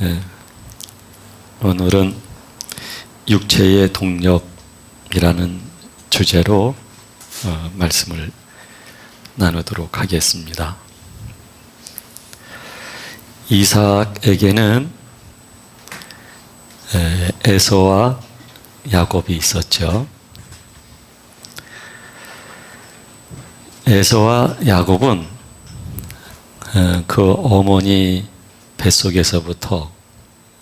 예, 오늘은 육체의 동력이라는 주제로 말씀을 나누도록 하겠습니다. 이삭에게는 에서와 야곱이 있었죠. 에서와 야곱은 그 어머니 뱃속에서부터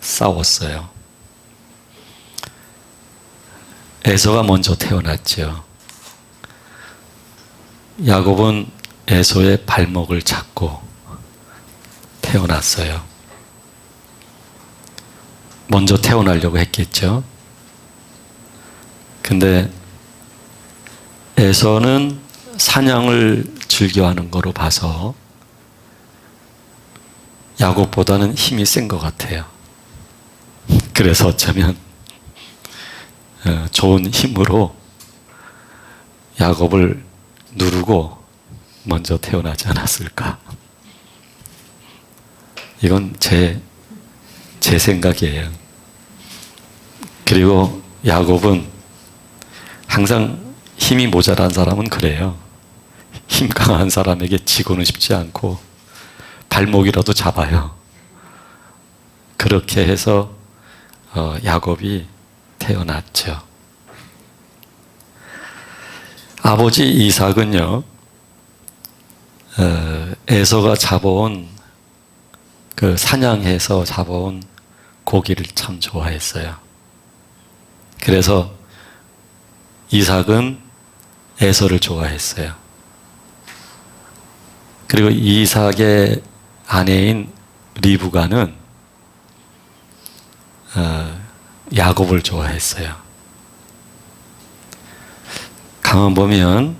싸웠어요. 에서가 먼저 태어났죠. 야곱은 에서의 발목을 잡고 태어났어요. 먼저 태어나려고 했겠죠. 근데 에서는 사냥을 즐겨하는 거로 봐서 야곱보다는 힘이 센 것 같아요. 그래서 어쩌면 좋은 힘으로 야곱을 누르고 먼저 태어나지 않았을까. 이건 제 생각이에요. 그리고 야곱은 항상 힘이 모자란 사람은 그래요. 힘 강한 사람에게 지고는 싶지 않고 발목이라도 잡아요. 그렇게 해서 야곱이 태어났죠. 아버지 이삭은요, 에서가 잡아온 그 사냥해서 잡아온 고기를 참 좋아했어요. 그래서 이삭은 에서를 좋아했어요. 그리고 이삭의 아내인 리브가는 야곱을 좋아했어요. 가만 보면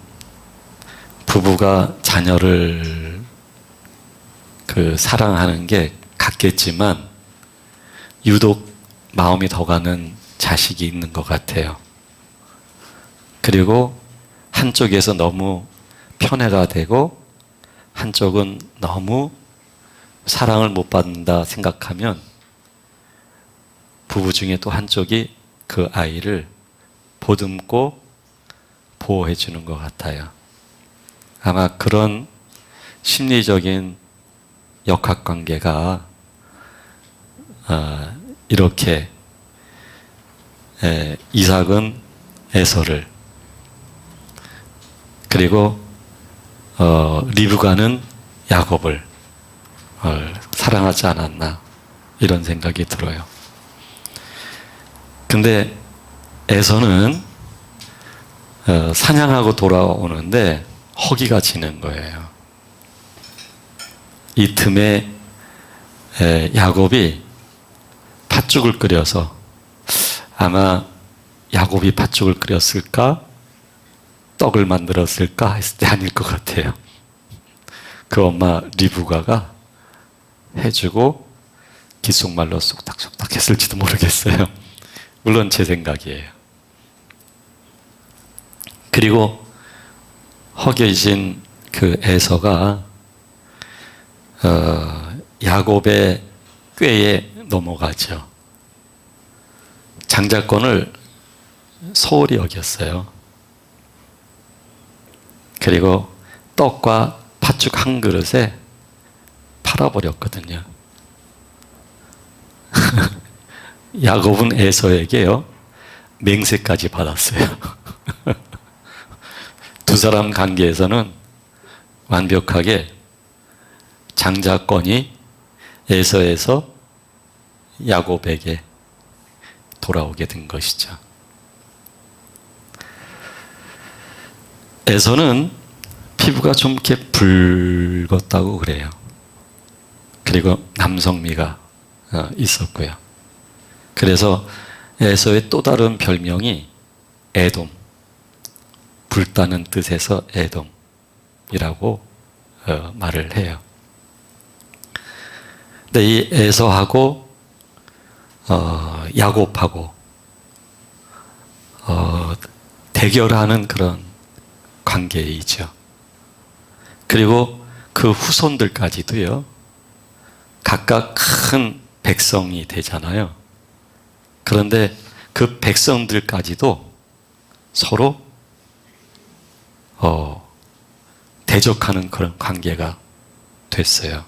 부부가 자녀를 사랑하는 게 같겠지만 유독 마음이 더 가는 자식이 있는 것 같아요. 그리고 한쪽에서 너무 편애가 되고 한쪽은 너무 사랑을 못 받는다 생각하면 부부 중에 또 한쪽이 그 아이를 보듬고 보호해 주는 것 같아요. 아마 그런 심리적인 역학관계가 이렇게 이삭은 에서를 그리고 리브가는 야곱을 사랑하지 않았나 이런 생각이 들어요. 근데 에서는 사냥하고 돌아오는데 허기가 지는 거예요. 이 틈에 야곱이 팥죽을 끓여서 아마 야곱이 팥죽을 끓였을까? 떡을 만들었을까? 했을 때 아닐 것 같아요. 그 엄마 리브가가 해주고 귓속말로 쏙닥쏙닥 했을지도 모르겠어요. 물론 제 생각이에요. 그리고 허겨진 그 에서가 야곱의 꾀에 넘어가죠. 장자권을 소홀히 여겼어요. 그리고 떡과 팥죽 한 그릇에 팔아버렸거든요. 야곱은 에서에게요, 맹세까지 받았어요. 두 사람 관계에서는 완벽하게 장자권이 에서에서 야곱에게 돌아오게 된 것이죠. 에서는 피부가 좀 이렇게 붉었다고 그래요. 그리고 남성미가 있었고요. 그래서 에서의 또 다른 별명이 에돔, 불타는 뜻에서 에돔이라고 말을 해요. 근데 이 에서하고 야곱하고 대결하는 그런 관계이죠. 그리고 그 후손들까지도요, 각각 큰 백성이 되잖아요. 그런데 그 백성들까지도 서로 대적하는 그런 관계가 됐어요.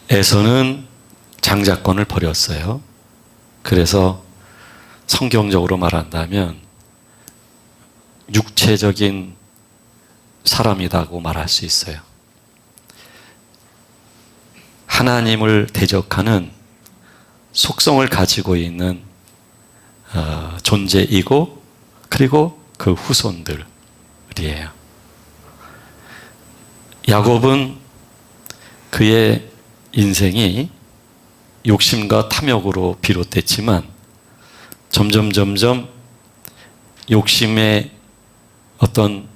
에서는 장자권을 버렸어요. 그래서 성경적으로 말한다면 육체적인 사람이라고 말할 수 있어요. 하나님을 대적하는 속성을 가지고 있는 존재이고, 그리고 그 후손들이에요. 야곱은 그의 인생이 욕심과 탐욕으로 비롯됐지만 점점 욕심의 어떤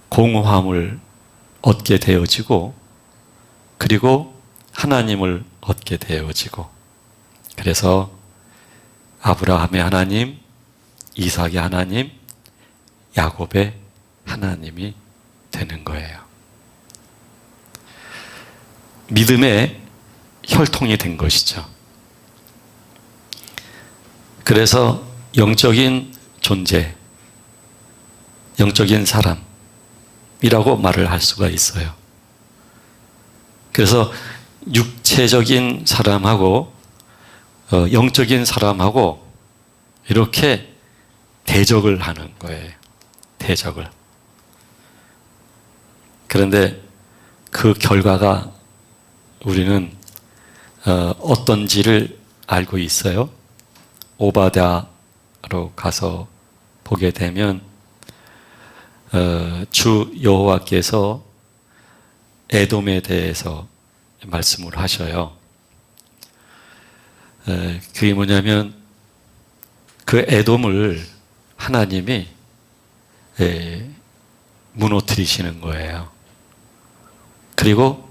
공허함을 얻게 되어지고, 그리고 하나님을 얻게 되어지고, 그래서 아브라함의 하나님, 이삭의 하나님, 야곱의 하나님이 되는 거예요. 믿음의 혈통이 된 것이죠. 그래서 영적인 존재, 영적인 사람이라고 말을 할 수가 있어요. 그래서 육체적인 사람하고 영적인 사람하고 이렇게 대적을 하는 거예요. 대적을. 그런데 그 결과가 우리는 어떤지를 알고 있어요. 오바댜로 가서 보게 되면 주 여호와께서 에돔에 대해서 말씀을 하셔요. 그게 뭐냐면 그 에돔을 하나님이 무너뜨리시는 거예요. 그리고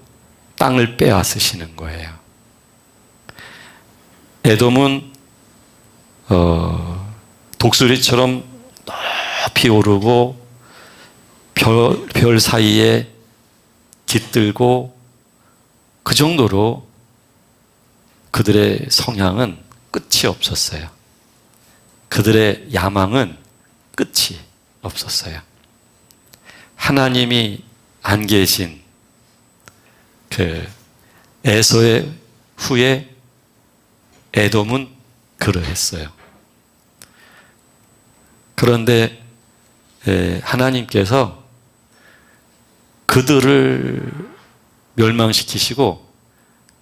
땅을 빼앗으시는 거예요. 에돔은 독수리처럼 높이 오르고 별 사이에 깃들고, 그 정도로 그들의 성향은 끝이 없었어요. 그들의 야망은 끝이 없었어요. 하나님이 안 계신 그 에서의 후에 에돔은 그러했어요. 그런데 하나님께서 그들을 멸망시키시고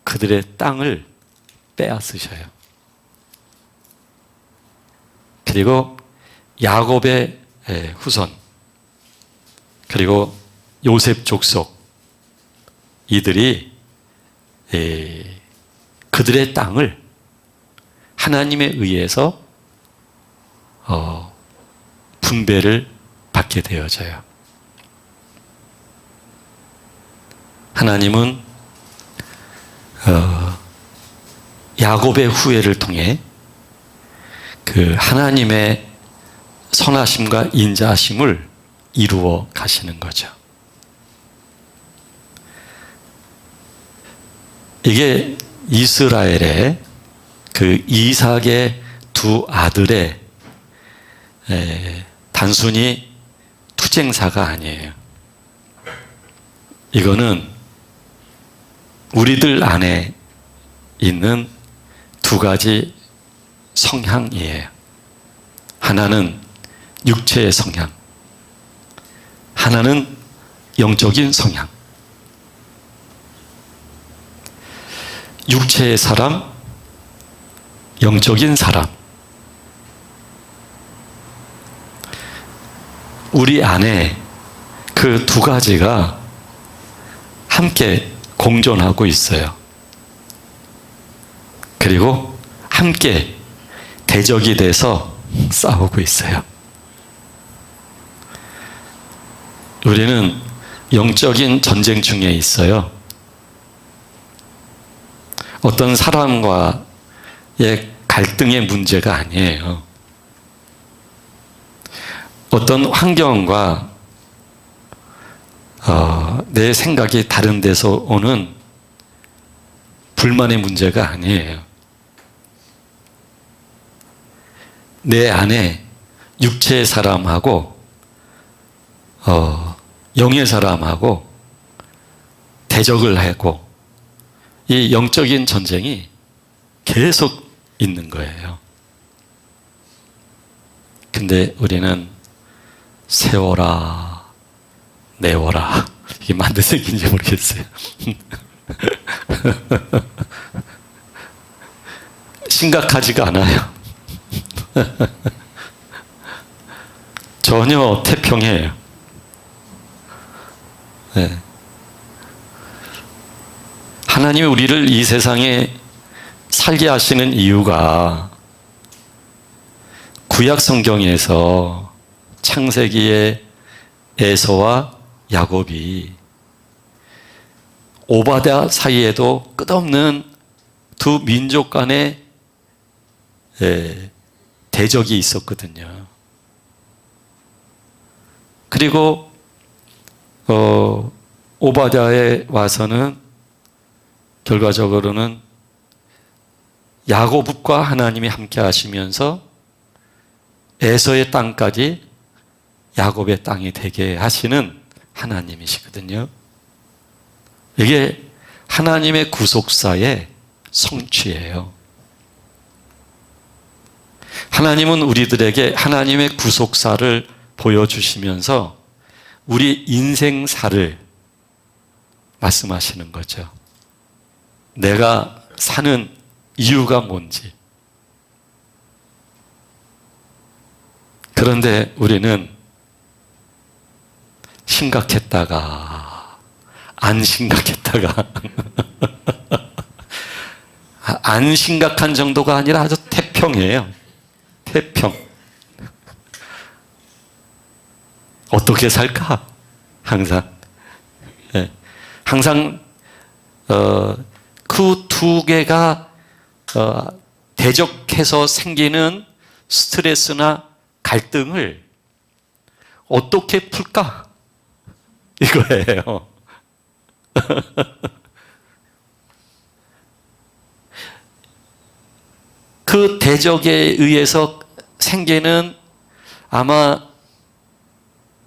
그들의 땅을 빼앗으셔요. 그리고 야곱의 후손, 그리고 요셉 족속, 이들이 그들의 땅을 하나님에 의해서 분배를 받게 되어져요. 하나님은 야곱의 후예를 통해 그 하나님의 선하심과 인자하심을 이루어 가시는 거죠. 이게 이스라엘의 그 이삭의 두 아들의 단순히 투쟁사가 아니에요. 이거는 우리들 안에 있는 두 가지 성향이에요. 하나는 육체의 성향, 하나는 영적인 성향. 육체의 사람, 영적인 사람. 우리 안에 그 두 가지가 함께 공존하고 있어요. 그리고 함께 대적이 돼서 싸우고 있어요. 우리는 영적인 전쟁 중에 있어요. 어떤 사람과의 갈등의 문제가 아니에요. 어떤 환경과 내 생각이 다른 데서 오는 불만의 문제가 아니에요. 내 안에 육체의 사람하고 영의 사람하고 대적을 하고 이 영적인 전쟁이 계속 있는 거예요. 근데 우리는 세워라, 내워라. 이게 만든 생긴지 모르겠어요. 심각하지가 않아요. 전혀 태평해요. 네. 하나님이 우리를 이 세상에 살게 하시는 이유가 구약 성경에서 창세기의 에서와 야곱이 오바댜 사이에도 끝없는 두 민족 간의 대적이 있었거든요. 그리고 오바댜에 와서는 결과적으로는 야곱과 하나님이 함께 하시면서 에서의 땅까지 야곱의 땅이 되게 하시는 하나님이시거든요. 이게 하나님의 구속사의 성취예요. 하나님은 우리들에게 하나님의 구속사를 보여주시면서 우리 인생사를 말씀하시는 거죠. 내가 사는 이유가 뭔지. 그런데 우리는 심각했다가 안 심각했다가 안 심각한 정도가 아니라 아주 태평이에요. 태평. 어떻게 살까? 항상. 네. 항상 그 두 개가 대적해서 생기는 스트레스나 갈등을 어떻게 풀까? 이거예요. 그 대적에 의해서 생기는 아마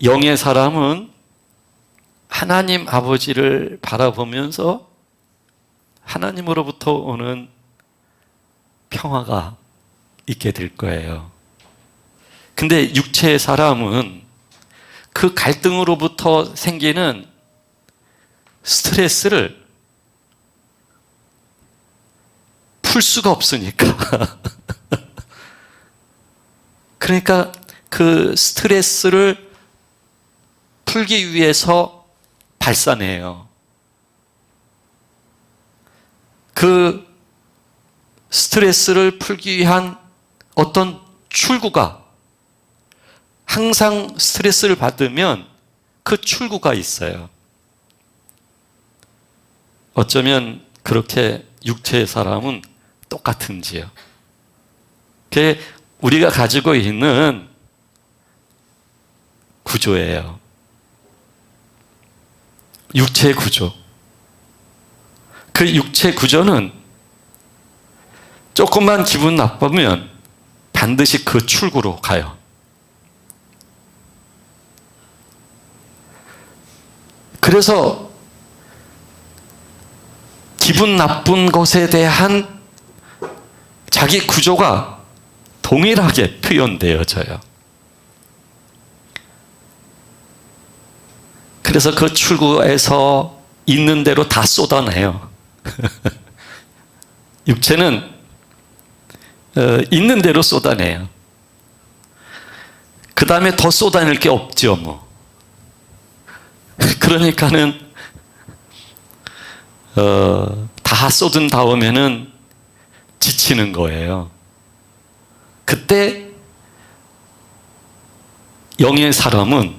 영의 사람은 하나님 아버지를 바라보면서 하나님으로부터 오는 평화가 있게 될 거예요. 근데 육체의 사람은 그 갈등으로부터 생기는 스트레스를 풀 수가 없으니까. 그러니까 그 스트레스를 풀기 위해서 발산해요. 그 스트레스를 풀기 위한 어떤 출구가, 항상 스트레스를 받으면 그 출구가 있어요. 어쩌면 그렇게 육체의 사람은 똑같은지요. 그게 우리가 가지고 있는 구조예요. 육체 구조. 그 육체 구조는 조금만 기분 나쁘면 반드시 그 출구로 가요. 그래서 기분 나쁜 것에 대한 자기 구조가 동일하게 표현되어져요. 그래서 그 출구에서 있는 대로 다 쏟아내요. 육체는 있는 대로 쏟아내요. 그 다음에 더 쏟아낼 게 없죠, 뭐. 그러니까는 다 쏟은 다음에는 지치는 거예요. 그때 영의 사람은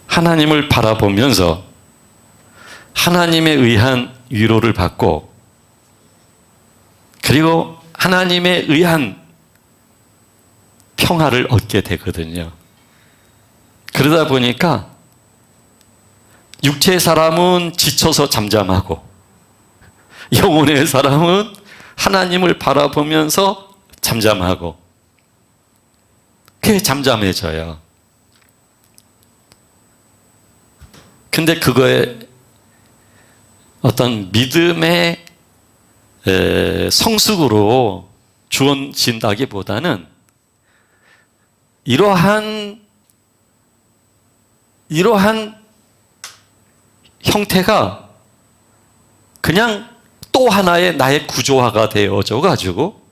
하나님을 바라보면서 하나님에 의한 위로를 받고, 그리고 하나님에 의한 평화를 얻게 되거든요. 그러다 보니까 육체의 사람은 지쳐서 잠잠하고, 영혼의 사람은 하나님을 바라보면서 잠잠하고, 그게 잠잠해져요. 근데 그거에 어떤 믿음의 성숙으로 주어진다기보다는 이러한 형태가 그냥 또 하나의 나의 구조화가 되어져 가지고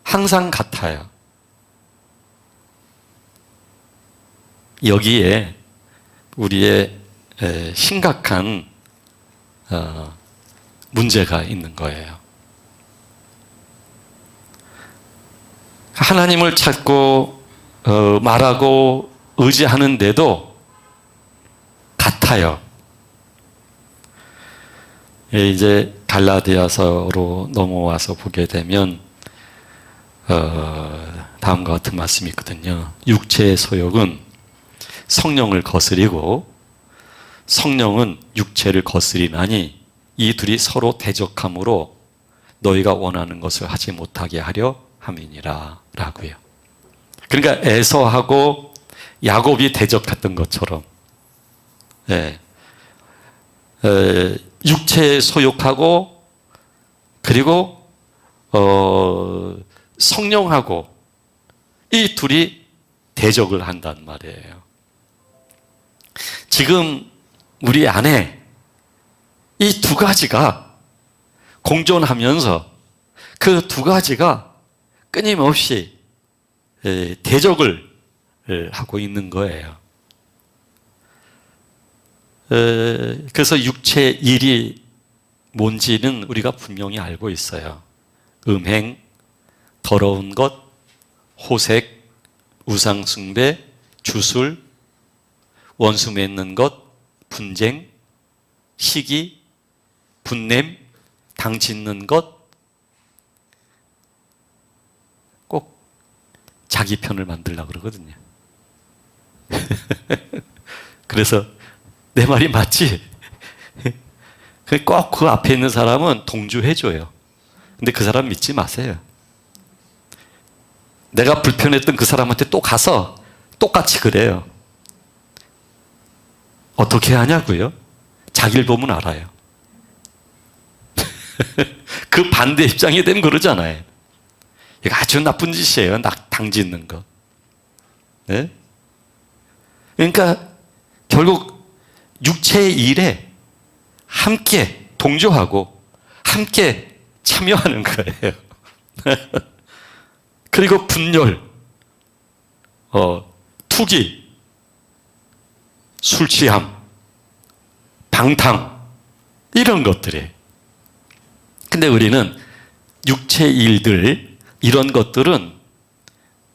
항상 같아요. 여기에 우리의 심각한 문제가 있는 거예요. 하나님을 찾고 말하고 의지하는데도 같아요. 이제 갈라디아서로 넘어와서 보게 되면 다음과 같은 말씀이 있거든요. 육체의 소욕은 성령을 거스리고 성령은 육체를 거스리나니 이 둘이 서로 대적함으로 너희가 원하는 것을 하지 못하게 하려 함이니라 라고요. 그러니까 에서하고 야곱이 대적했던 것처럼 육체의 소욕하고 그리고 성령하고 이 둘이 대적을 한단 말이에요. 지금 우리 안에 이 두 가지가 공존하면서 그 두 가지가 끊임없이 대적을 하고 있는 거예요. 그래서 육체의 일이 뭔지는 우리가 분명히 알고 있어요. 음행, 더러운 것, 호색, 우상숭배, 주술, 원수 맺는 것, 분쟁, 시기, 분냄, 당 짓는 것, 꼭 자기 편을 만들려고 그러거든요. 그래서 내 말이 맞지? 꼭 그 앞에 있는 사람은 동조해줘요. 근데 그 사람 믿지 마세요. 내가 불편했던 그 사람한테 또 가서 똑같이 그래요. 어떻게 하냐고요? 자기를 보면 알아요. 그 반대 입장이 되면 그러잖아요. 이거 아주 나쁜 짓이에요. 당 짓는 거. 네? 그러니까 결국 육체의 일에 함께 동조하고 함께 참여하는 거예요. 그리고 분열, 투기, 술 취함, 방탕 이런 것들이. 근데 우리는 육체 일들 이런 것들은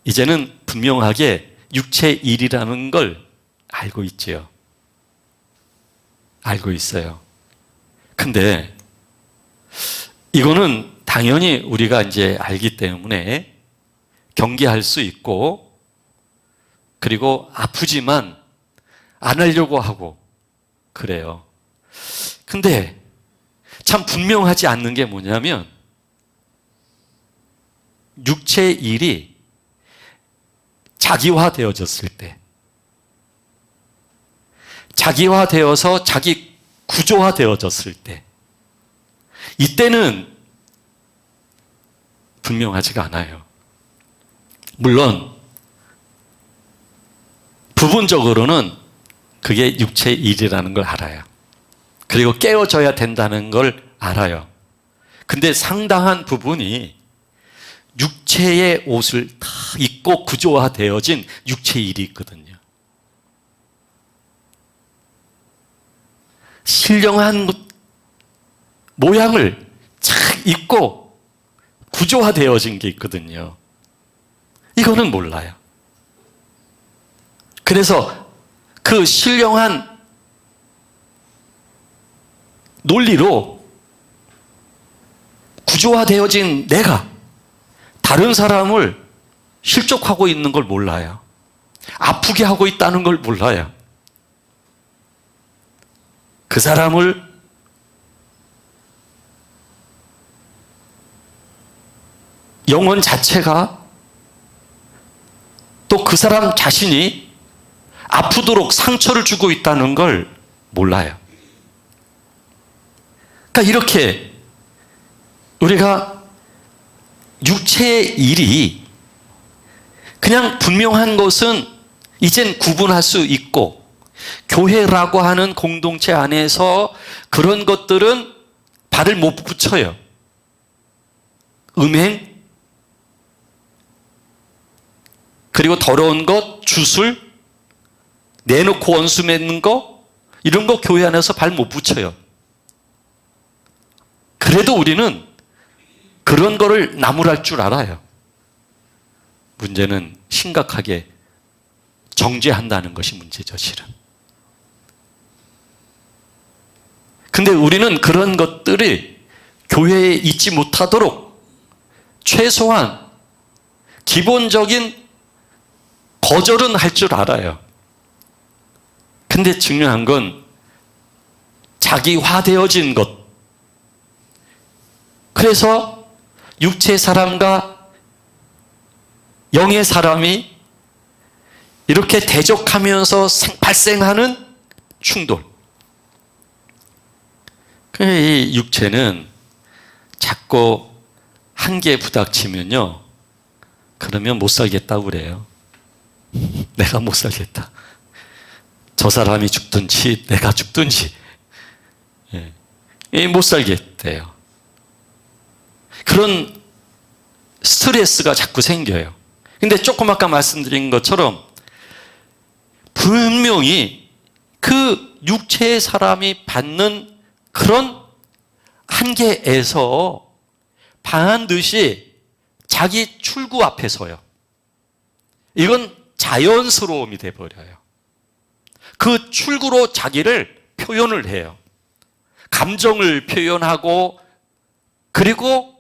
이제는 분명하게 육체 일이라는 걸 알고 있지요. 알고 있어요. 근데 이거는 당연히 우리가 이제 알기 때문에 경계할 수 있고 그리고 아프지만 안 하려고 하고 그래요. 근데 참 분명하지 않는 게 뭐냐면 육체의 일이 자기화되어졌을 때, 자기화되어서 자기 구조화되어졌을 때, 이때는 분명하지가 않아요. 물론 부분적으로는 그게 육체의 일이라는 걸 알아요. 그리고 깨어져야 된다는 걸 알아요. 근데 상당한 부분이 육체의 옷을 다 입고 구조화되어진 육체의 일이 있거든요. 신령한 모양을 착 입고 구조화되어진 게 있거든요. 이거는 몰라요. 그래서 그 신령한 논리로 구조화되어진 내가 다른 사람을 실족하고 있는 걸 몰라요. 아프게 하고 있다는 걸 몰라요. 그 사람을 영혼 자체가 또 그 사람 자신이 아프도록 상처를 주고 있다는 걸 몰라요. 그러니까 이렇게 우리가 육체의 일이 그냥 분명한 것은 이젠 구분할 수 있고, 교회라고 하는 공동체 안에서 그런 것들은 발을 못 붙여요. 음행, 그리고 더러운 것, 주술, 내놓고 원수 맺는 거, 이런 거 교회 안에서 발 못 붙여요. 그래도 우리는 그런 거를 나무랄 줄 알아요. 문제는 심각하게 정죄한다는 것이 문제죠, 실은. 근데 우리는 그런 것들이 교회에 있지 못하도록 최소한 기본적인 거절은 할 줄 알아요. 근데 중요한 건 자기화되어진 것. 그래서 육체의 사람과 영의 사람이 이렇게 대적하면서 발생하는 충돌. 이 육체는 자꾸 한계에 부닥치면요, 그러면 못 살겠다고 그래요. 내가 못 살겠다. 저 사람이 죽든지 내가 죽든지 못 살겠대요. 그런 스트레스가 자꾸 생겨요. 근데 조금 아까 말씀드린 것처럼 분명히 그 육체의 사람이 받는 그런 한계에서 반드시 자기 출구 앞에 서요. 이건 자연스러움이 돼버려요. 그 출구로 자기를 표현을 해요. 감정을 표현하고, 그리고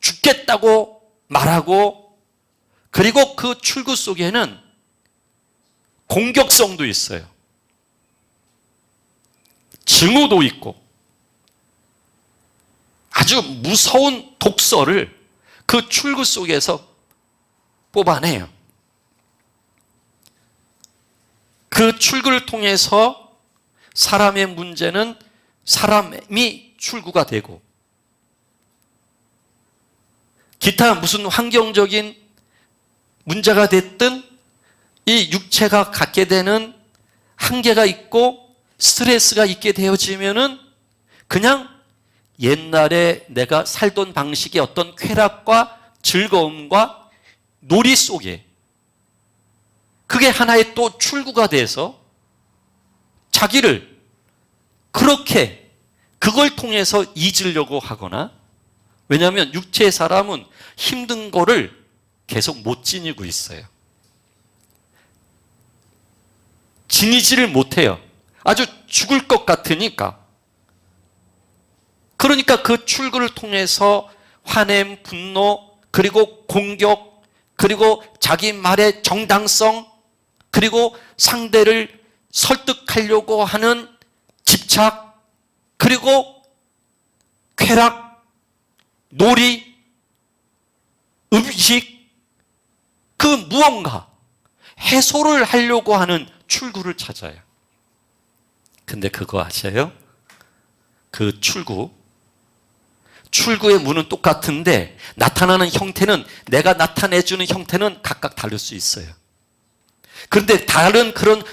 죽겠다고 말하고, 그리고 그 출구 속에는 공격성도 있어요. 증오도 있고, 아주 무서운 독서를 그 출구 속에서 뽑아내요. 그 출구를 통해서 사람의 문제는 사람이 출구가 되고, 기타 무슨 환경적인 문제가 됐든 이 육체가 갖게 되는 한계가 있고 스트레스가 있게 되어지면은 그냥 옛날에 내가 살던 방식의 어떤 쾌락과 즐거움과 놀이 속에 그게 하나의 또 출구가 돼서 자기를 그렇게 그걸 통해서 잊으려고 하거나, 왜냐하면 육체의 사람은 힘든 거를 계속 못 지니고 있어요. 지니지를 못해요. 아주 죽을 것 같으니까. 그러니까 그 출구를 통해서 화냄, 분노, 그리고 공격, 그리고 자기 말의 정당성, 그리고 상대를 설득하려고 하는 집착, 그리고 쾌락, 놀이, 음식, 그 무언가 해소를 하려고 하는 출구를 찾아요. 근데 그거 아세요? 그 출구의 문은 똑같은데 나타나는 형태는, 내가 나타내주는 형태는 각각 다를 수 있어요. 그런데 다른 그런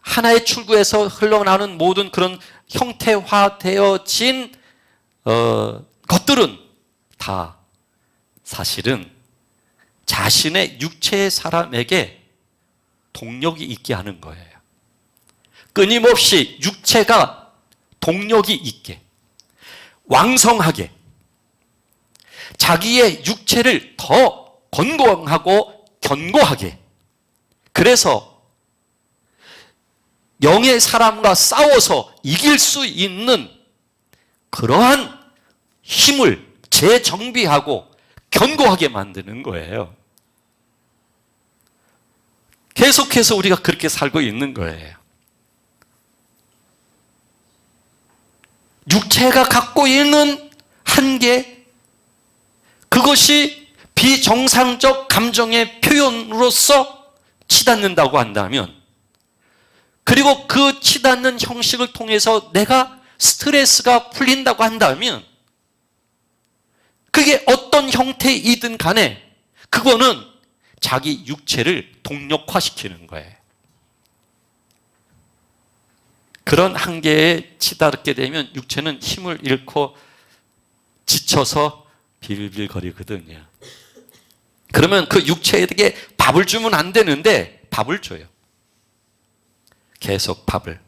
하나의 출구에서 흘러나오는 모든 그런 형태화되어진 것들은 다 사실은 자신의 육체의 사람에게 동력이 있게 하는 거예요. 끊임없이 육체가 동력이 있게, 왕성하게 자기의 육체를 더 건강하고 견고하게, 그래서 영의 사람과 싸워서 이길 수 있는 그러한 힘을 재정비하고 견고하게 만드는 거예요. 계속해서 우리가 그렇게 살고 있는 거예요. 육체가 갖고 있는 한계, 그것이 비정상적 감정의 표현으로서 치닫는다고 한다면, 그리고 그 치닫는 형식을 통해서 내가 스트레스가 풀린다고 한다면, 그게 어떤 형태이든 간에 그거는 자기 육체를 동력화시키는 거예요. 그런 한계에 치닫게 되면 육체는 힘을 잃고 지쳐서 빌빌거리거든요. 그러면 그 육체에게 밥을 주면 안 되는데 밥을 줘요. 계속 밥을.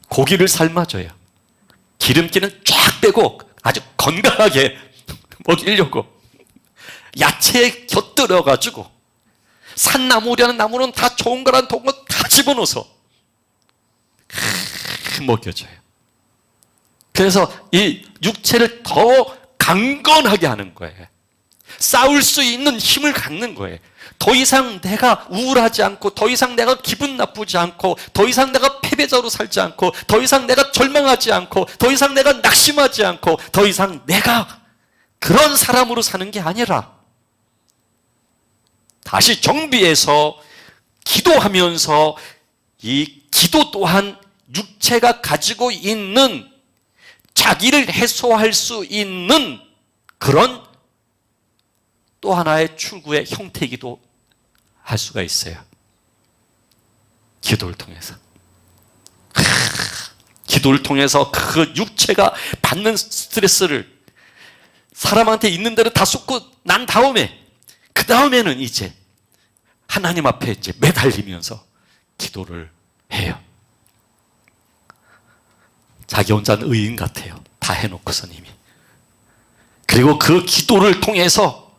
고기를 삶아줘요. 기름기는 쫙 빼고 아주 건강하게 먹이려고 야채에 곁들여가지고 산나물이라는 나무는 다 좋은 거란 좋은 거 다 집어넣어서 먹여줘요. 그래서 이 육체를 더 강건하게 하는 거예요. 싸울 수 있는 힘을 갖는 거예요. 더 이상 내가 우울하지 않고, 더 이상 내가 기분 나쁘지 않고, 더 이상 내가 패배자로 살지 않고, 더 이상 내가 절망하지 않고, 더 이상 내가 낙심하지 않고, 더 이상 내가 그런 사람으로 사는 게 아니라 다시 정비해서 기도하면서 이 기도 또한 육체가 가지고 있는 자기를 해소할 수 있는 그런 또 하나의 출구의 형태이기도 할 수가 있어요. 기도를 통해서. 기도를 통해서 그 육체가 받는 스트레스를 사람한테 있는 대로 다 쏟고 난 다음에, 그 다음에는 이제 하나님 앞에 이제 매달리면서 기도를 해요. 자기 혼자는 의인 같아요. 다 해놓고서 이미. 그리고 그 기도를 통해서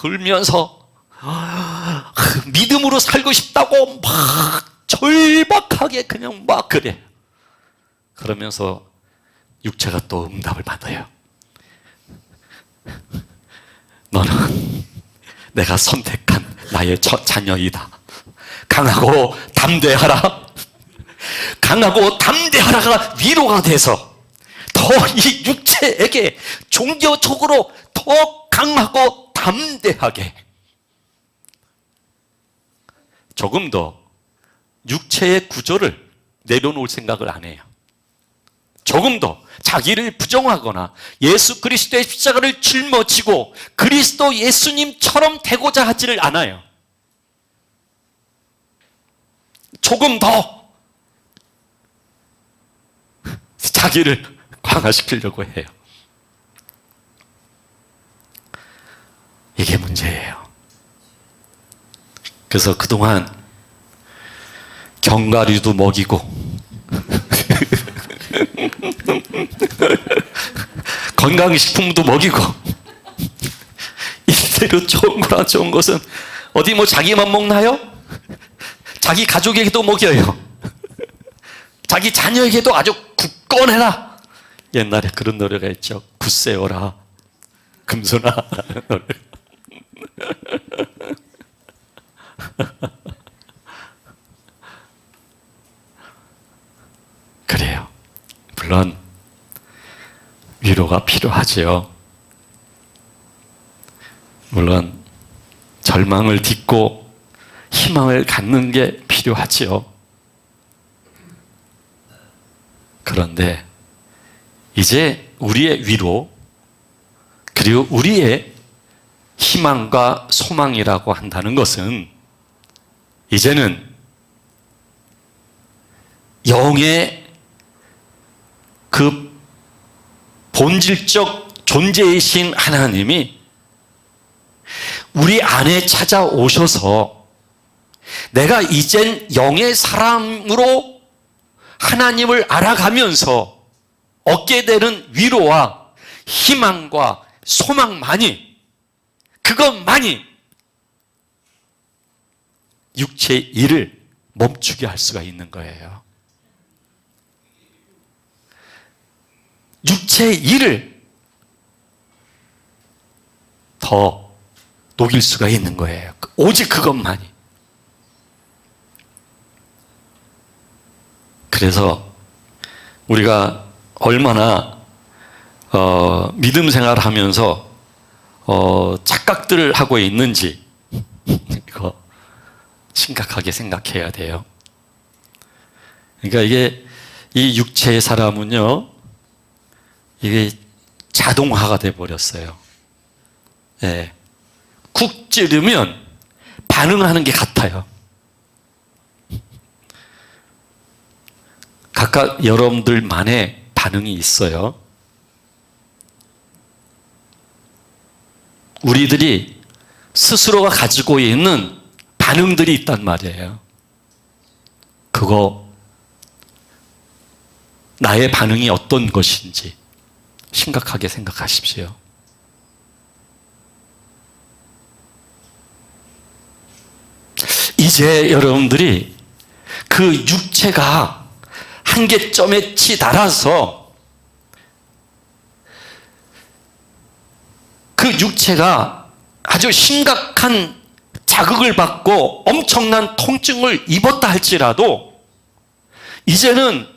울면서 믿음으로 살고 싶다고 막 절박하게 그냥 막 그래. 그러면서 육체가 또 응답을 받아요. 너는 내가 선택한 나의 자녀이다. 강하고 담대하라. 강하고 담대하라가 위로가 돼서 더 이 육체에게 종교적으로 더 강하고 담대하게, 조금 더 육체의 구조를 내려놓을 생각을 안 해요. 조금 더 자기를 부정하거나 예수 그리스도의 십자가를 짊어지고 그리스도 예수님처럼 되고자 하지를 않아요. 조금 더 자기를 강화시키려고 해요. 이게 문제예요. 그래서 그동안 견과류도 먹이고 건강식품도 먹이고, 이대로 좋은 거나 좋은 것은 어디 뭐 자기만 먹나요? 자기 가족에게도 먹여요. 자기 자녀에게도 아주 굳건해라. 옛날에 그런 노래가 있죠. 굳세어라 금손아 라는 노래. 그래요. 물론 위로가 필요하지요. 물론 절망을 딛고 희망을 갖는 게 필요하지요. 그런데 이제 우리의 위로, 그리고 우리의 희망과 소망이라고 한다는 것은 이제는 영의 그 본질적 존재이신 하나님이 우리 안에 찾아오셔서 내가 이젠 영의 사람으로 하나님을 알아가면서 얻게 되는 위로와 희망과 소망만이, 그것만이 육체의 일을 멈추게 할 수가 있는 거예요. 육체의 일을 더 녹일 수가 있는 거예요. 오직 그것만이. 그래서 우리가 얼마나 믿음 생활하면서 착각들을 하고 있는지 이거 심각하게 생각해야 돼요. 그러니까 이게 이 육체의 사람은요, 이게 자동화가 돼 버렸어요. 예. 쿡 찌르면 반응하는 게 같아요. 각각 여러분들만의 반응이 있어요. 우리들이 스스로가 가지고 있는 반응들이 있단 말이에요. 그거 나의 반응이 어떤 것인지 심각하게 생각하십시오. 이제 여러분들이 그 육체가 한계점에 치달아서 그 육체가 아주 심각한 자극을 받고 엄청난 통증을 입었다 할지라도 이제는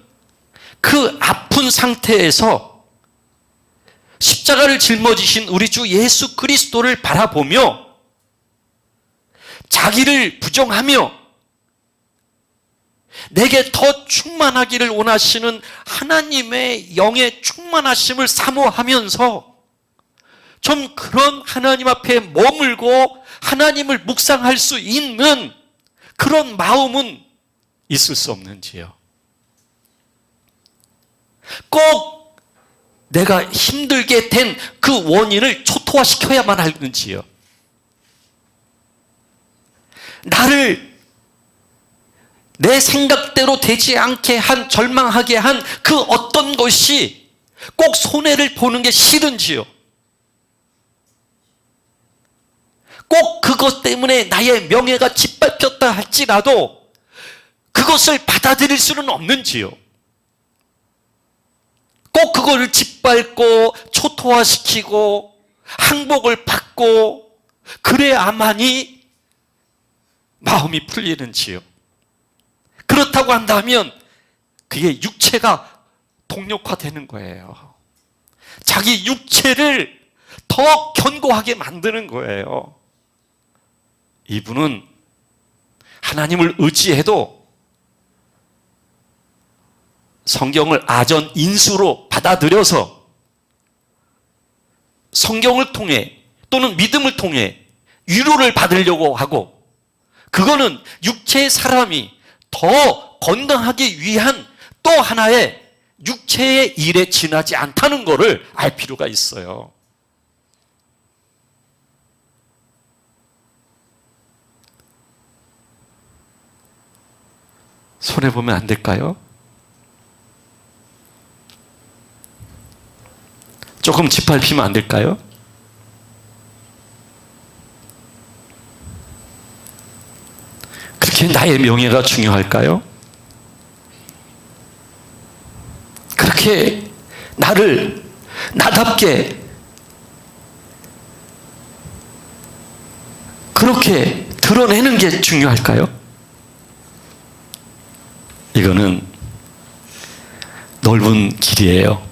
그 아픈 상태에서 십자가를 짊어지신 우리 주 예수 그리스도를 바라보며 자기를 부정하며 내게 더 충만하기를 원하시는 하나님의 영의 충만하심을 사모하면서 좀 그런 하나님 앞에 머물고 하나님을 묵상할 수 있는 그런 마음은 있을 수 없는지요? 꼭 내가 힘들게 된 그 원인을 초토화시켜야만 하는지요? 나를 내 생각대로 되지 않게 한, 절망하게 한 그 어떤 것이 꼭 손해를 보는 게 싫은지요? 꼭 그것 때문에 나의 명예가 짓밟혔다 할지라도 그것을 받아들일 수는 없는지요? 꼭 그걸 짓밟고 초토화시키고 항복을 받고 그래야만이 마음이 풀리는지요? 그렇다고 한다면 그게 육체가 동력화되는 거예요. 자기 육체를 더 견고하게 만드는 거예요. 이분은 하나님을 의지해도 성경을 아전 인수로 받아들여서 성경을 통해 또는 믿음을 통해 위로를 받으려고 하고, 그거는 육체의 사람이 더 건강하기 위한 또 하나의 육체의 일에 지나지 않다는 것을 알 필요가 있어요. 손해보면 안 될까요? 조금 짓밟히면 안 될까요? 그렇게 나의 명예가 중요할까요? 그렇게 나를 나답게 그렇게 드러내는 게 중요할까요? 이거는 넓은 길이에요.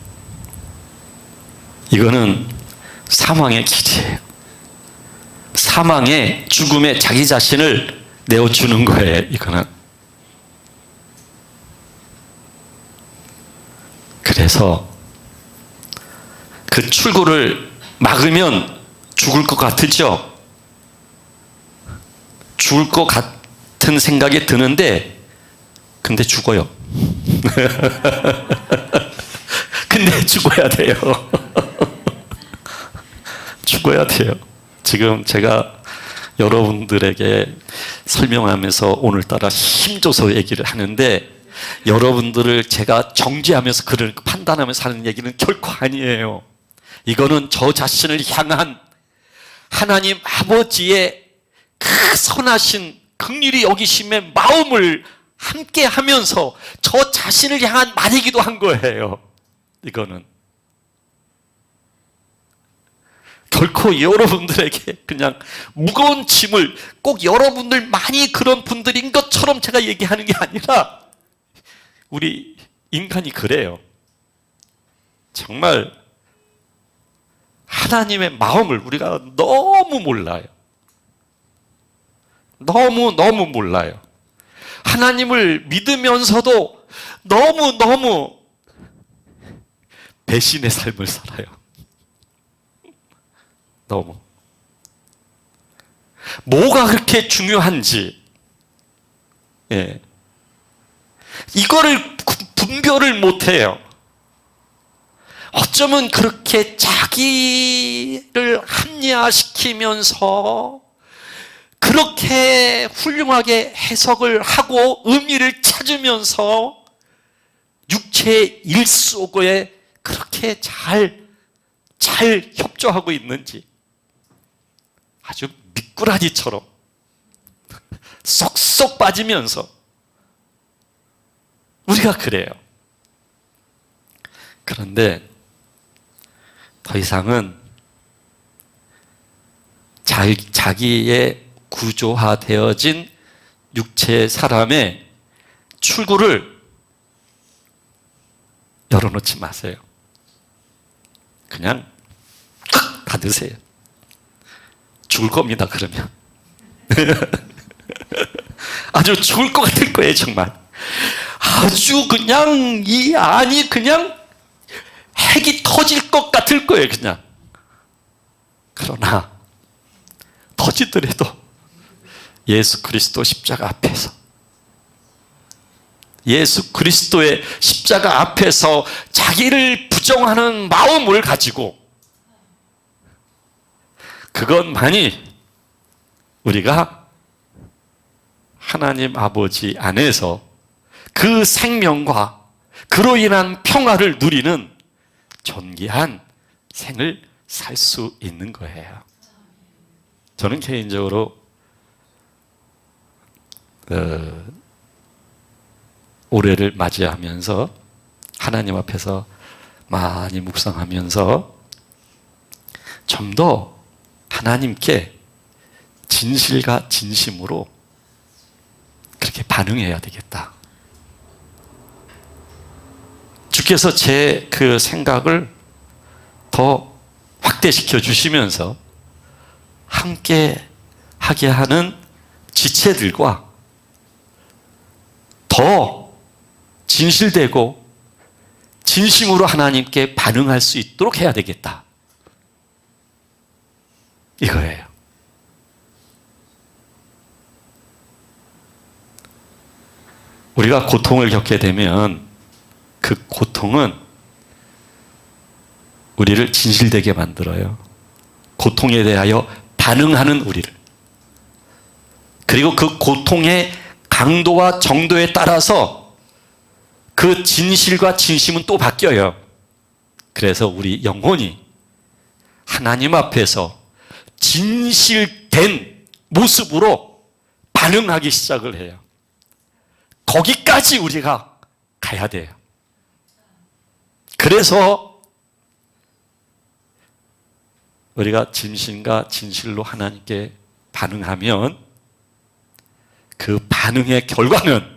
이거는 사망의 길이에요. 사망의 죽음에 자기 자신을 내어주는 거예요. 이거는. 그래서 그 출구를 막으면 죽을 것 같으죠? 죽을 것 같은 생각이 드는데 근데 죽어요. 근데 죽어야 돼요. 죽어야 돼요. 지금 제가 여러분들에게 설명하면서 오늘따라 힘줘서 얘기를 하는데 여러분들을 제가 정죄하면서 그를 판단하면서 하는 얘기는 결코 아니에요. 이거는 저 자신을 향한 하나님 아버지의 그 선하신 긍휼히 여기심의 마음을 함께 하면서 저 자신을 향한 말이기도 한 거예요. 이거는 결코 여러분들에게 그냥 무거운 짐을 꼭 여러분들만이 그런 분들인 것처럼 제가 얘기하는 게 아니라 우리 인간이 그래요. 정말 하나님의 마음을 우리가 너무 몰라요. 너무 몰라요. 하나님을 믿으면서도 너무 배신의 삶을 살아요. 너무. 뭐가 그렇게 중요한지, 예. 이거를 분별을 못해요. 어쩌면 그렇게 자기를 합리화시키면서 그렇게 훌륭하게 해석을 하고 의미를 찾으면서 육체의 일 속에 그렇게 잘 협조하고 있는지 아주 미꾸라지처럼 쏙쏙 빠지면서 우리가 그래요. 그런데 더 이상은 자기의 구조화되어진 육체의 사람의 출구를 열어놓지 마세요. 그냥 탁 닫으세요. 죽을 겁니다, 그러면. 아주 죽을 것 같을 거예요, 정말. 아주 그냥 이 안이 그냥 핵이 터질 것 같을 거예요, 그냥. 그러나 터지더라도 예수 그리스도 십자가 앞에서, 예수 그리스도의 십자가 앞에서 자기를 부정하는 마음을 가지고, 그것만이 우리가 하나님 아버지 안에서 그 생명과 그로 인한 평화를 누리는 존귀한 생을 살 수 있는 거예요. 저는 개인적으로 올해를 맞이하면서 하나님 앞에서 많이 묵상하면서 좀 더 하나님께 진실과 진심으로 그렇게 반응해야 되겠다. 주께서 제 그 생각을 더 확대시켜 주시면서 함께 하게 하는 지체들과 더 진실되고 진심으로 하나님께 반응할 수 있도록 해야 되겠다. 이거예요. 우리가 고통을 겪게 되면 그 고통은 우리를 진실되게 만들어요. 고통에 대하여 반응하는 우리를. 그리고 그 고통의 강도와 정도에 따라서 그 진실과 진심은 또 바뀌어요. 그래서 우리 영혼이 하나님 앞에서 진실된 모습으로 반응하기 시작을 해요. 거기까지 우리가 가야 돼요. 그래서 우리가 진심과 진실로 하나님께 반응하면 그 반응의 결과는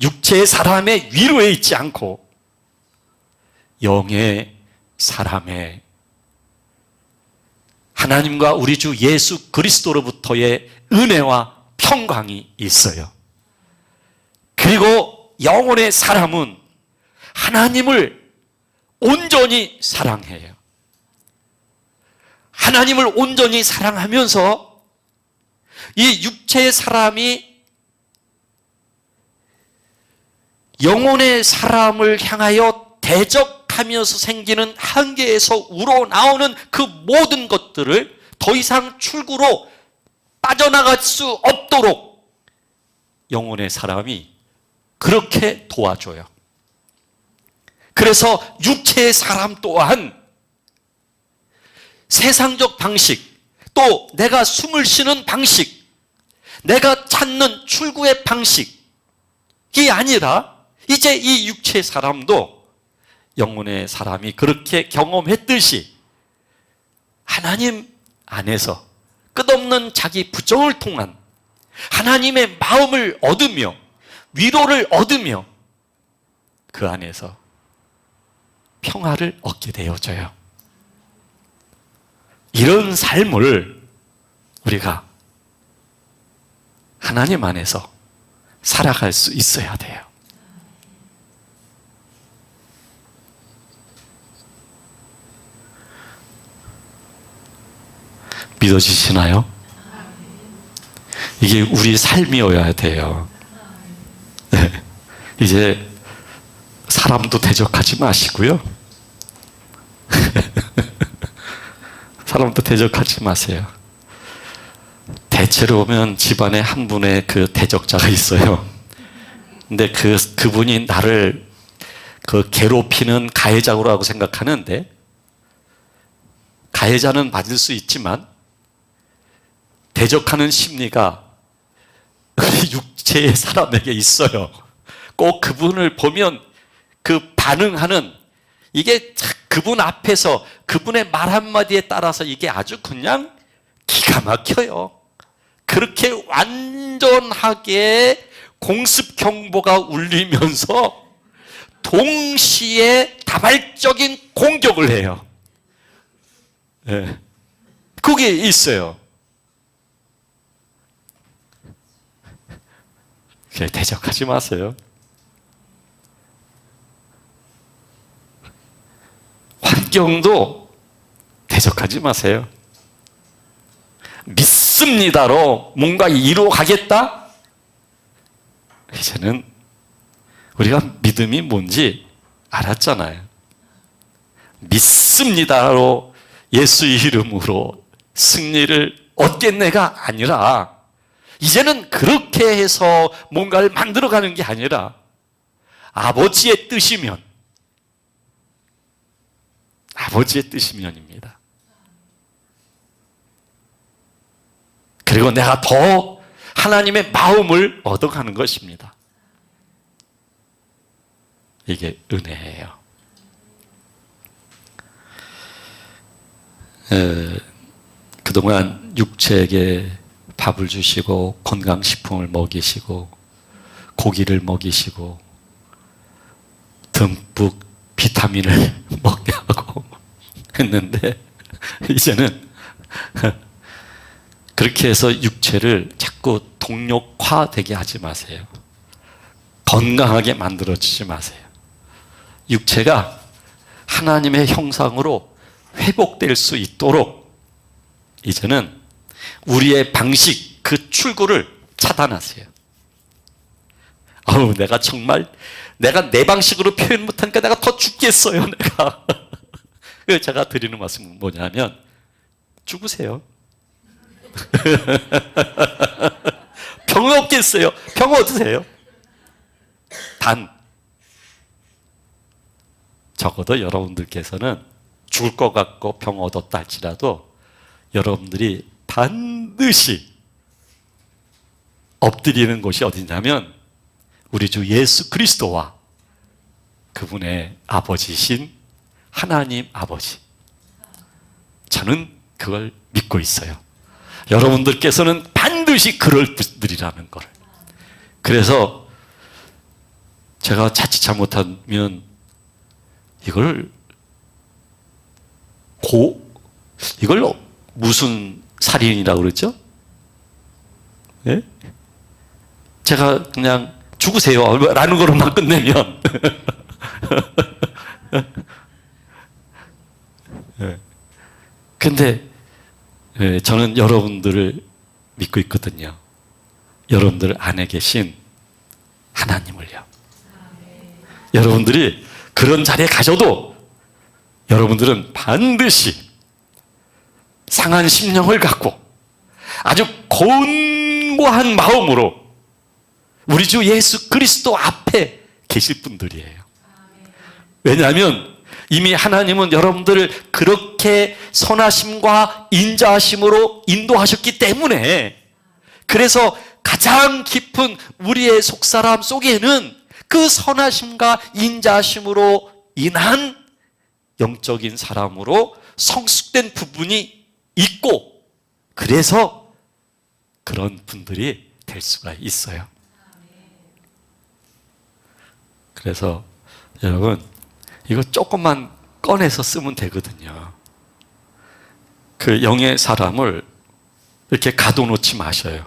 육체의 사람의 위로에 있지 않고 영의 사람의 하나님과 우리 주 예수 그리스도로부터의 은혜와 평강이 있어요. 그리고 영혼의 사람은 하나님을 온전히 사랑해요. 하나님을 온전히 사랑하면서 이 육체의 사람이 영혼의 사람을 향하여 대적하면서 생기는 한계에서 우러나오는 그 모든 것들을 더 이상 출구로 빠져나갈 수 없도록 영혼의 사람이 그렇게 도와줘요. 그래서 육체의 사람 또한 세상적 방식, 또 내가 숨을 쉬는 방식, 내가 찾는 출구의 방식이 아니라 이제 이 육체의 사람도 영혼의 사람이 그렇게 경험했듯이 하나님 안에서 끝없는 자기 부정을 통한 하나님의 마음을 얻으며 위로를 얻으며 그 안에서 평화를 얻게 되어져요. 이런 삶을 우리가 하나님 안에서 살아갈 수 있어야 돼요. 믿어지시나요? 이게 우리 삶이어야 돼요. 네. 이제 사람도 대적하지 마시고요. 사람도 대적하지 마세요. 대체로 보면 집안에 한 분의 그 대적자가 있어요. 근데 그분이 나를 괴롭히는 가해자라고 생각하는데, 가해자는 맞을 수 있지만 대적하는 심리가 우리 육체의 사람에게 있어요. 꼭 그분을 보면 그 반응하는, 이게 그분 앞에서 그분의 말 한마디에 따라서 이게 아주 그냥 기가 막혀요. 그렇게 완전하게 공습 경보가 울리면서 동시에 다발적인 공격을 해요. 네. 그게 있어요. 대적하지 마세요. 환경도 대적하지 마세요. 믿습니다로 뭔가 이루어가겠다? 이제는 우리가 믿음이 뭔지 알았잖아요. 믿습니다로 예수 이름으로 승리를 얻겠네가 아니라, 이제는 그렇게 해서 뭔가를 만들어가는 게 아니라 아버지의 뜻이면, 아버지의 뜻이면입니다. 그리고 내가 더 하나님의 마음을 얻어가는 것입니다. 이게 은혜예요. 그동안 육체에게 밥을 주시고 건강식품을 먹이시고 고기를 먹이시고 듬뿍 비타민을 먹게 하고 했는데, 이제는 그렇게 해서 육체를 자꾸 동력화되게 하지 마세요. 건강하게 만들어주지 마세요. 육체가 하나님의 형상으로 회복될 수 있도록 이제는 우리의 방식, 그 출구를 차단하세요. 내가 정말 내가 내 방식으로 표현 못하니까 내가 더 죽겠어요. 내가. 그래서 제가 드리는 말씀은 뭐냐면, 죽으세요. 병 없겠어요. 병 얻으세요. 단 적어도 여러분들께서는 죽을 것 같고 병 얻었다 할지라도 여러분들이 반드시 엎드리는 곳이 어디냐면 우리 주 예수 그리스도와 그분의 아버지신 하나님 아버지. 저는 그걸 믿고 있어요. 여러분들께서는 반드시 그럴 분들이라는 걸. 그래서 제가 자칫 잘못하면 이걸 무슨 살인이라고 그러죠? 네? 제가 그냥 죽으세요 라는 거로만 끝내면 근데 저는 여러분들을 믿고 있거든요. 여러분들 안에 계신 하나님을요. 여러분들이 그런 자리에 가셔도 여러분들은 반드시 상한 심령을 갖고 아주 견고한 마음으로 우리 주 예수 그리스도 앞에 계실 분들이에요. 왜냐하면 이미 하나님은 여러분들을 그렇게 선하심과 인자하심으로 인도하셨기 때문에, 그래서 가장 깊은 우리의 속사람 속에는 그 선하심과 인자하심으로 인한 영적인 사람으로 성숙된 부분이 있고, 그래서 그런 분들이 될 수가 있어요. 그래서 여러분, 이거 조금만 꺼내서 쓰면 되거든요. 그 영의 사람을 이렇게 가둬놓지 마셔요.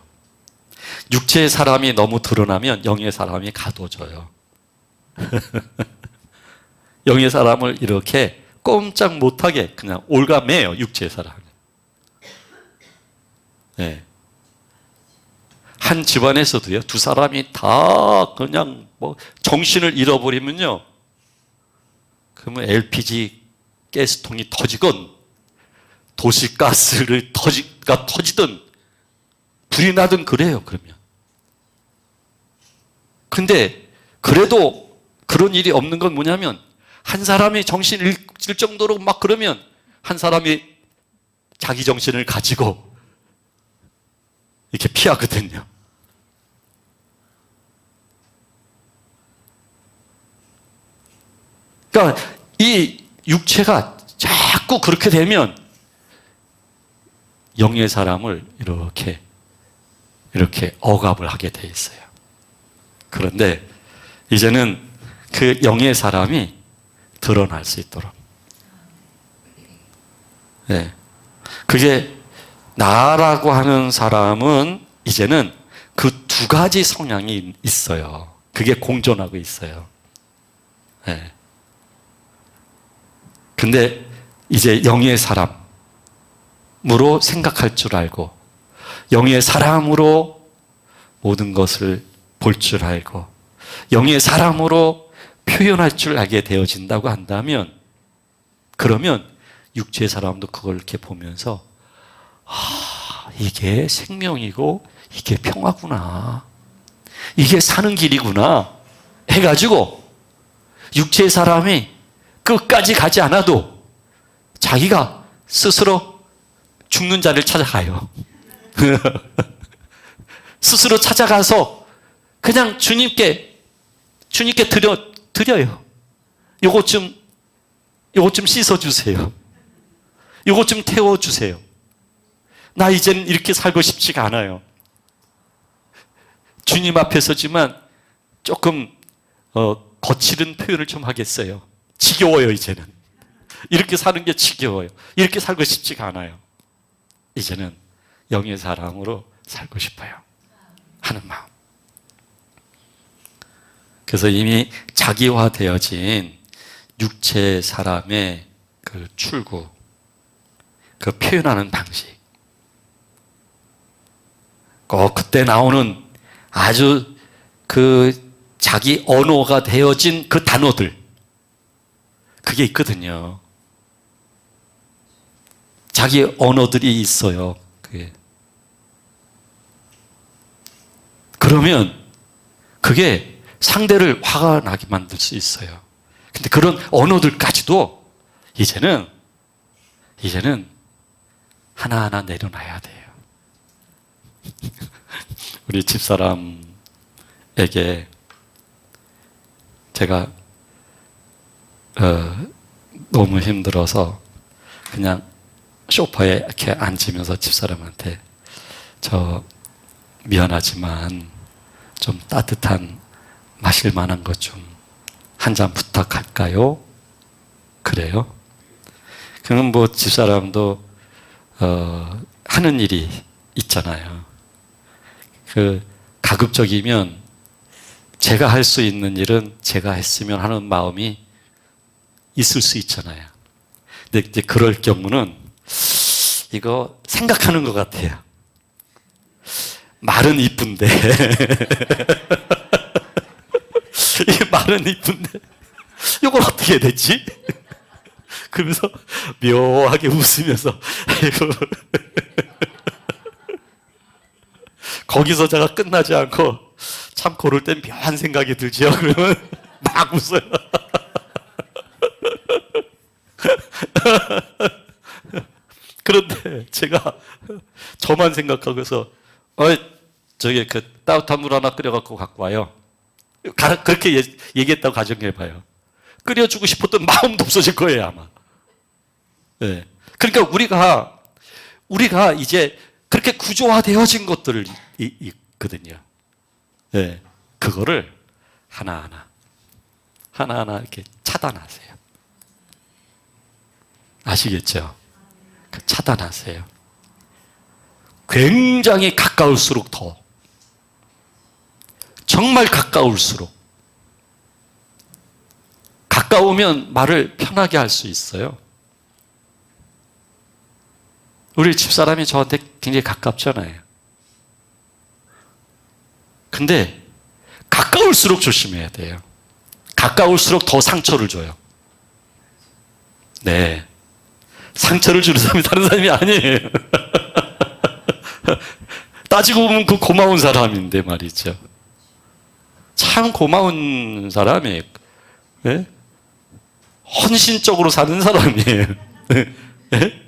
육체의 사람이 너무 드러나면 영의 사람이 가둬져요. 영의 사람을 이렇게 꼼짝 못하게 그냥 올가매요, 육체의 사람이. 네. 한 집안에서도요, 두 사람이 다 그냥 뭐 정신을 잃어버리면요, 그러면 LPG 가스통이 터지건 도시가스가 터지든 불이 나든 그래요, 그러면. 근데 그래도 그런 일이 없는 건 뭐냐면, 한 사람이 정신 잃을 정도로 막 그러면 한 사람이 자기 정신을 가지고 이렇게 피하거든요. 그러니까 이 육체가 자꾸 그렇게 되면 영의 사람을 이렇게 억압을 하게 돼 있어요. 그런데 이제는 그 영의 사람이 드러날 수 있도록. 네. 그게 나라고 하는 사람은 이제는 그 두 가지 성향이 있어요. 그게 공존하고 있어요. 네. 근데 이제 영의 사람으로 생각할 줄 알고, 영의 사람으로 모든 것을 볼 줄 알고, 영의 사람으로 표현할 줄 알게 되어진다고 한다면, 그러면 육체의 사람도 그걸 이렇게 보면서, 이게 생명이고 이게 평화구나, 이게 사는 길이구나 해가지고 육체의 사람이 끝까지 가지 않아도 자기가 스스로 죽는 자를 찾아가요. 스스로 찾아가서 그냥 주님께 드려요. 요것 좀 씻어주세요. 요것 좀 태워주세요. 나 이제는 이렇게 살고 싶지가 않아요. 주님 앞에 서지만 조금 거칠은 표현을 좀 하겠어요. 지겨워요, 이제는. 이렇게 사는 게 지겨워요. 이렇게 살고 싶지가 않아요. 이제는 영의 사람으로 살고 싶어요 하는 마음. 그래서 이미 자기화되어진 육체 사람의 그 출구, 그 표현하는 방식, 꼭 그때 나오는 아주 그 자기 언어가 되어진 그 단어들, 그게 있거든요. 자기 언어들이 있어요. 그게. 그러면 그게 상대를 화가 나게 만들 수 있어요. 근데 그런 언어들까지도 이제는 하나하나 내려놔야 돼요. 우리 집사람에게 제가 너무 힘들어서 그냥 소파에 이렇게 앉으면서 집사람한테, 저 미안하지만 좀 따뜻한 마실 만한 것 좀 한 잔 부탁할까요? 그래요? 그럼 뭐 집사람도 하는 일이 있잖아요. 그 가급적이면 제가 할 수 있는 일은 제가 했으면 하는 마음이 있을 수 있잖아요. 근데 이제 그럴 경우는 이거 생각하는 것 같아요. 말은 이쁜데 이 말은 이쁜데 이걸 어떻게 해야 되지? 그러면서 묘하게 웃으면서 거기서 제가 끝나지 않고, 참 고를 땐 묘한 생각이 들지요. 그러면 막 웃어요. 그런데 제가 저만 생각하고서 저기 그 따뜻한 물 하나 끓여갖고 갖고 와요. 그렇게 얘기했다고 가정해봐요. 끓여주고 싶었던 마음도 없어질 거예요, 아마. 네. 그러니까 우리가 이제 그렇게 구조화되어진 것들이 있거든요. 네. 그거를 하나하나 이렇게 차단하세요. 아시겠죠? 차단하세요. 굉장히 가까울수록 더, 정말 가까울수록, 가까우면 말을 편하게 할 수 있어요. 우리 집사람이 저한테 굉장히 가깝잖아요. 근데 가까울수록 조심해야 돼요. 가까울수록 더 상처를 줘요. 네. 상처를 주는 사람이 다른 사람이 아니에요. 따지고 보면 그 고마운 사람인데 말이죠. 참 고마운 사람이에요. 네? 헌신적으로 사는 사람이에요. 네?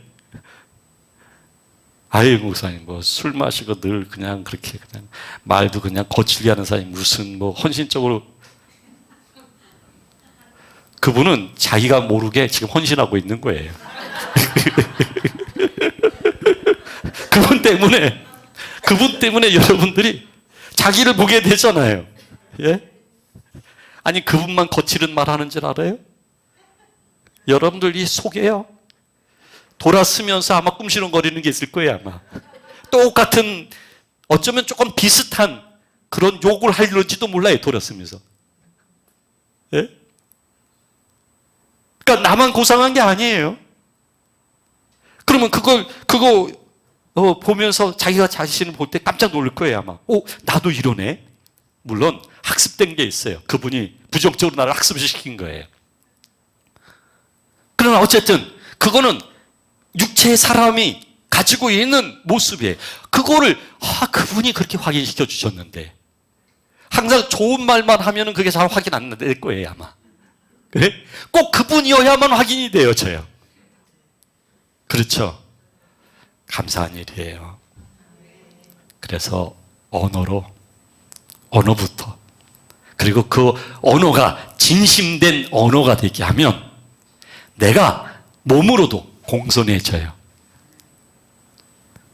아유, 목사님, 뭐, 술 마시고 늘 그냥 그렇게 그냥 말도 그냥 거칠게 하는 사람이 무슨 뭐 헌신적으로. 그분은 자기가 모르게 지금 헌신하고 있는 거예요. 그분 때문에 여러분들이 자기를 보게 되잖아요. 예? 아니, 그분만 거칠은 말 하는 줄 알아요? 여러분들 이 속에요. 돌아서면서 아마 꿈시렁거리는 게 있을 거예요, 아마. 똑같은, 어쩌면 조금 비슷한 그런 욕을 하려는지도 몰라요, 돌아서면서. 예? 그러니까 나만 고상한 게 아니에요. 그러면 그거 보면서 자기가 자신을 볼 때 깜짝 놀랄 거예요, 아마. 나도 이러네? 물론 학습된 게 있어요. 그분이 부정적으로 나를 학습을 시킨 거예요. 그러나 어쨌든 그거는 육체의 사람이 가지고 있는 모습이에요. 그거를 그분이 그렇게 확인시켜 주셨는데, 항상 좋은 말만 하면은 그게 잘 확인 안 될 거예요, 아마. 그래? 꼭 그분이어야만 확인이 되어져요. 그렇죠? 감사한 일이에요. 그래서 언어부터, 그리고 그 언어가 진심된 언어가 되게 하면 내가 몸으로도 공손해져요.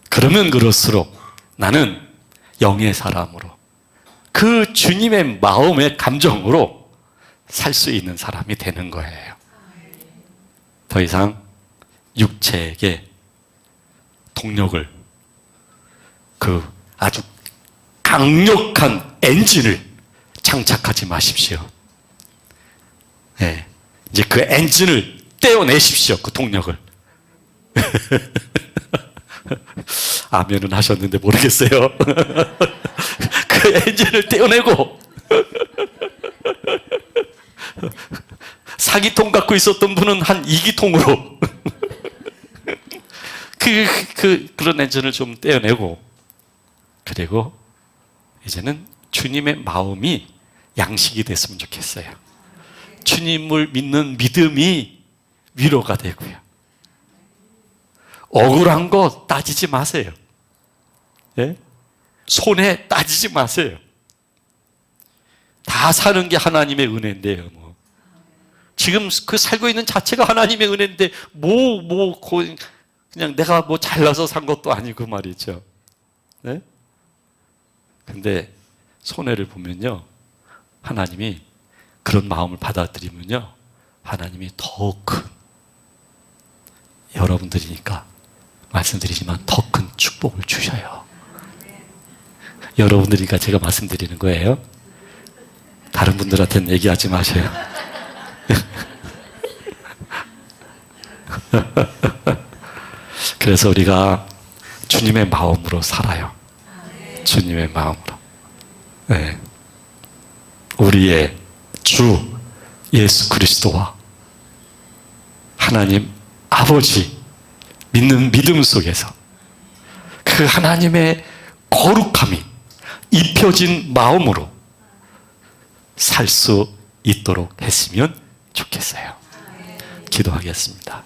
그러면 그럴수록 나는 영의 사람으로, 그 주님의 마음의 감정으로 살 수 있는 사람이 되는 거예요. 더 이상 육체에게 동력을, 그 아주 강력한 엔진을 장착하지 마십시오. 네. 이제 그 엔진을 떼어내십시오. 그 동력을. 아멘은 하셨는데 모르겠어요. 그 엔진을 떼어내고 사기통 갖고 있었던 분은 한 2기통으로 그런 엔진을 좀 떼어내고, 그리고 이제는 주님의 마음이 양식이 됐으면 좋겠어요. 주님을 믿는 믿음이 위로가 되고요. 억울한 거 따지지 마세요. 예? 손해 따지지 마세요. 다 사는 게 하나님의 은혜인데요. 뭐. 지금 그 살고 있는 자체가 하나님의 은혜인데 그냥 내가 뭐 잘나서 산 것도 아니고 말이죠. 네? 근데 손해를 보면요, 하나님이 그런 마음을 받아들이면요, 하나님이 더 큰, 여러분들이니까 말씀드리지만 더 큰 축복을 주셔요. 여러분들이니까 제가 말씀드리는 거예요. 다른 분들한테는 얘기하지 마세요. 그래서 우리가 주님의 마음으로 살아요. 주님의 마음으로. 네. 우리의 주 예수 그리스도와 하나님 아버지 믿는 믿음 속에서 그 하나님의 거룩함이 입혀진 마음으로 살 수 있도록 했으면 좋겠어요. 기도하겠습니다.